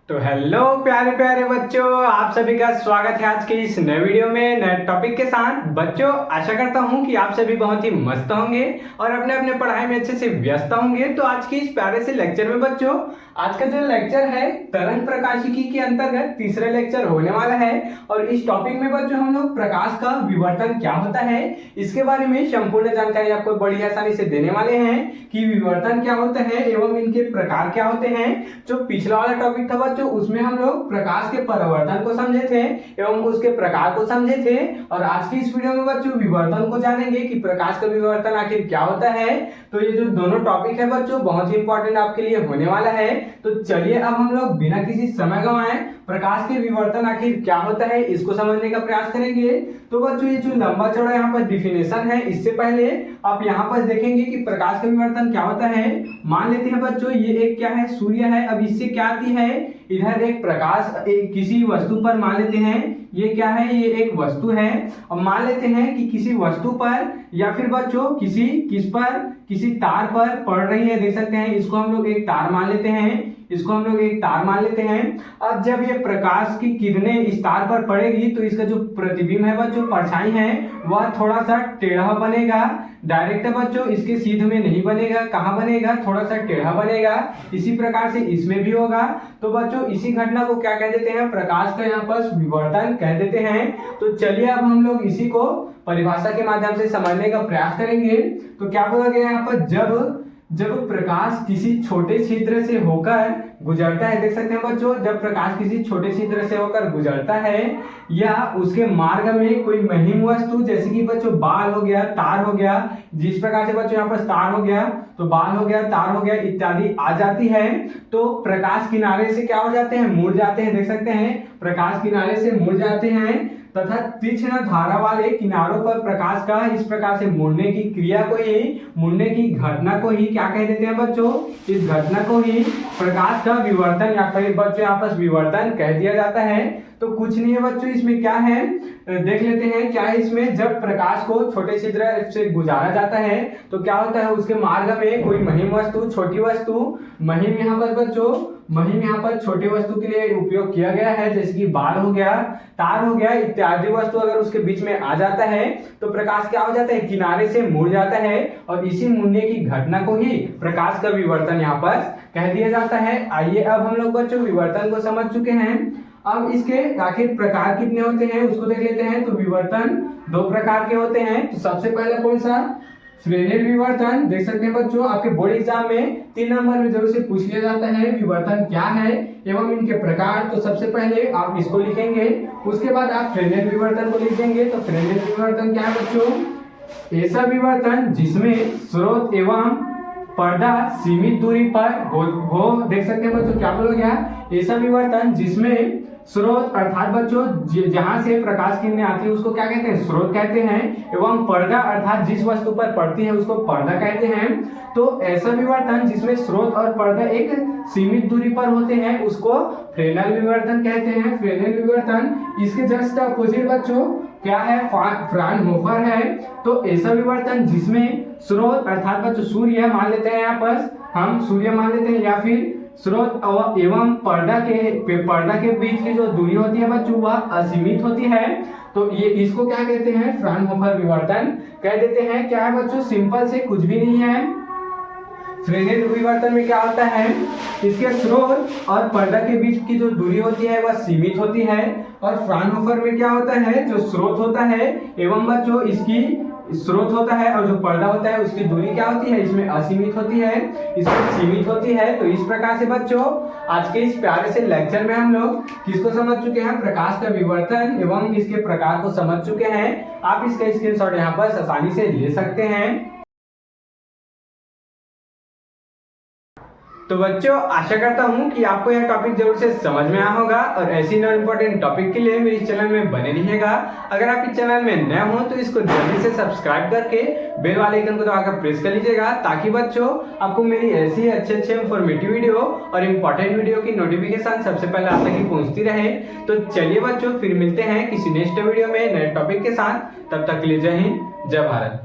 तो हेलो प्यारे प्यारे बच्चों, आप सभी का स्वागत है आज के इस नए वीडियो में नए टॉपिक के साथ। बच्चों, आशा करता हूं कि आप सभी बहुत ही मस्त होंगे और अपने अपने पढ़ाई में अच्छे से व्यस्त होंगे। तो आज के इस प्यारे से लेक्चर में बच्चों, आज का जो लेक्चर है तरंग प्रकाशिकी के अंतर्गत तीसरा लेक्चर होने वाला है। और इस टॉपिक में बच्चों हम लोग प्रकाश का विवर्तन क्या होता है इसके बारे में संपूर्ण जानकारी आपको बड़ी आसानी से देने वाले हैं कि विवर्तन क्या होता है एवं इनके प्रकार क्या होते हैं। जो पिछला वाला टॉपिक था बच्चों, उसमें हम लोग प्रकाश के परावर्तन को समझे थे एवं उसके प्रकार को समझे थे। और आज की इस वीडियो में बच्चों विवर्तन को जानेंगे कि प्रकाश का विवर्तन आखिर क्या होता है। तो ये जो दोनों टॉपिक है बच्चों बहुत ही इंपॉर्टेंट आपके लिए होने वाला है। तो चलिए अब हम लोग बिना किसी समय गंवाए प्रकाश के विवर्तन आखिर क्या होता है इसको समझने का प्रयास करेंगे। तो बच्चों ये जो लंबा चौड़ा यहाँ पर डिफिनेशन है, इससे पहले आप यहाँ पर देखेंगे कि प्रकाश का विवर्तन क्या होता है। मान लेते हैं बच्चों ये एक क्या है, सूर्य है। अब इससे क्या आती है, इधर एक प्रकाश किसी वस्तु पर मान लेते हैं ये क्या है, ये एक वस्तु है। अब मान लेते हैं कि किसी वस्तु पर या फिर बच्चों किसी तार पर पड़ रही है, देख सकते हैं इसको हम लोग एक तार मान लेते हैं, इसको हम लोग एक तार मान लेते हैं। अब जब ये प्रकाश की किरणें इस तार पर पड़ेगी तो इसका जो प्रतिबिंब है बच्चों, परछाई है, वह थोड़ा सा टेढ़ा बनेगा। डायरेक्ट बच्चों इसके सीधे में नहीं बनेगा, कहाँ बनेगा, थोड़ा सा टेढ़ा बनेगा। इसी प्रकार से इसमें भी होगा। तो बच्चों इसी घटना को क्या कह देते हैं, प्रकाश का यहाँ पर विवर्तन कह देते हैं। तो चलिए अब हम लोग इसी को परिभाषा के माध्यम से समझने का प्रयास करेंगे। तो क्या बोला गया यहाँ पर, जब प्रकाश किसी छोटे छिद्र से होकर गुजरता है, देख सकते हैं बच्चों, जब प्रकाश किसी छोटे छिद्र से होकर गुजरता है या उसके मार्ग में कोई महीन वस्तु जैसे कि बच्चों बाल हो गया, तार हो गया, जिस प्रकार से बच्चों यहाँ पर तार हो गया तो बाल हो गया, तार हो गया इत्यादि आ जाती है, तो प्रकाश किनारे से क्या हो जाते हैं, मुड़ जाते हैं। देख सकते हैं प्रकाश किनारे से मुड़ जाते हैं तथा तीक्ष्ण धारा वाले किनारों पर प्रकाश का इस प्रकार से मुड़ने की क्रिया को ही, मुड़ने की घटना को ही क्या कह देते हैं बच्चों, इस घटना को ही प्रकाश का विवर्तन या फिर बच्चों आपस विवर्तन कह दिया जाता है। तो कुछ नहीं है बच्चों, इसमें क्या है देख लेते हैं। क्या है इसमें, जब प्रकाश को छोटे छिद्र से गुजारा जाता है तो क्या होता है, उसके मार्ग में कोई महीन वस्तु, छोटी वस्तु, महीन यहाँ पर बच्चों, महीन यहाँ पर छोटे वस्तु के लिए उपयोग किया गया है, जैसे कि बाल हो गया, तार हो गया इत्यादि वस्तु अगर उसके बीच में आ जाता है तो प्रकाश क्या हो जाता है, किनारे से मुड़ जाता है। और इसी मुड़ने की घटना को ही प्रकाश का विवर्तन यहाँ पर कह दिया जाता है। आइए अब हम लोग बच्चों विवर्तन को समझ चुके हैं। अब इसके आखिर प्रकार कितने होते हैं उसको देख लेते हैं। तो विवर्तन दो प्रकार के होते हैं। तो सबसे पहले कौन सा, फ्रेनेल विवर्तन। देख सकते हैं बच्चों आपके बोर्ड एग्जाम में 3 नंबर में जरूर से पूछ लिया जाता है विवर्तन क्या है एवं इनके प्रकार। तो सबसे पहले आप इसको लिखेंगे, उसके बाद आप फ्रेनेल विवर्तन को लिखेंगे। तो फ्रेनेल विवर्तन क्या है बच्चों, ऐसा विवर्तन जिसमें स्रोत एवं पर्दा सीमित दूरी पर हो। देख सकते हैं बच्चों क्या बोला गया, ऐसा विवर्तन जिसमें स्रोत अर्थात बच्चों जहां से प्रकाश किरणें आती है उसको क्या कहते हैं, स्रोत कहते हैं, एवं पर्दा अर्थात जिस वस्तु पर पड़ती है उसको पर्दा कहते हैं। तो ऐसा विवर्तन जिसमें स्रोत और पर्दा एक सीमित दूरी पर होते हैं उसको फ्रेनेल विवर्तन कहते हैं। फ्रेनेल विवर्तन इसके जस्ट अपोजिट बच्चों क्या है, फ्राउनहोफर है। तो ऐसा विवर्तन जिसमें स्रोत अर्थात बच्चों सूर्य मान लेते हैं, यहाँ पर हम सूर्य मान लेते हैं, या फिर स्रोत एवं पर्दा के बीच की जो दूरी होती है बच्चों वह असीमित होती है। तो ये इसको क्या कहते हैं, फ्राउनहोफर विवर्तन कह देते हैं। क्या है बच्चों, सिंपल से कुछ भी नहीं है। फ्रेनेल विवर्तन में क्या होता है, इसके स्रोत और पर्दा के बीच की जो दूरी होती है वह सीमित होती है। और फ्राउनहोफर में क्या होता है, जो स्रोत होता है एवं बच्चों इसकी स्रोत होता है और जो पर्दा होता है उसकी दूरी क्या होती है, इसमें असीमित होती है, इसमें सीमित होती है। तो इस प्रकार से बच्चों आज के इस प्यारे से लेक्चर में हम लोग किसको समझ चुके हैं, प्रकाश का विवर्तन एवं इसके प्रकार को समझ चुके हैं। आप इसका स्क्रीनशॉट यहाँ पर आसानी से ले सकते हैं। तो बच्चों आशा करता हूं कि आपको यह टॉपिक जरूर से समझ में आया होगा और ऐसी नॉन इम्पोर्टेंट टॉपिक के लिए मेरे चैनल में बने रहिएगा। अगर आप इस चैनल में नए हो तो इसको जल्दी से सब्सक्राइब करके बेल वाले आइकन को दबाकर प्रेस कर लीजिएगा, ताकि बच्चों आपको मेरी ऐसी अच्छे इंफॉर्मेटिव वीडियो और इम्पोर्टेंट वीडियो की नोटिफिकेशन सबसे पहले आप तक पहुंचती रहे। तो चलिए बच्चों फिर मिलते हैं किसी नेक्स्ट वीडियो में नए टॉपिक के साथ। तब तक के लिए जय हिंद, जय भारत।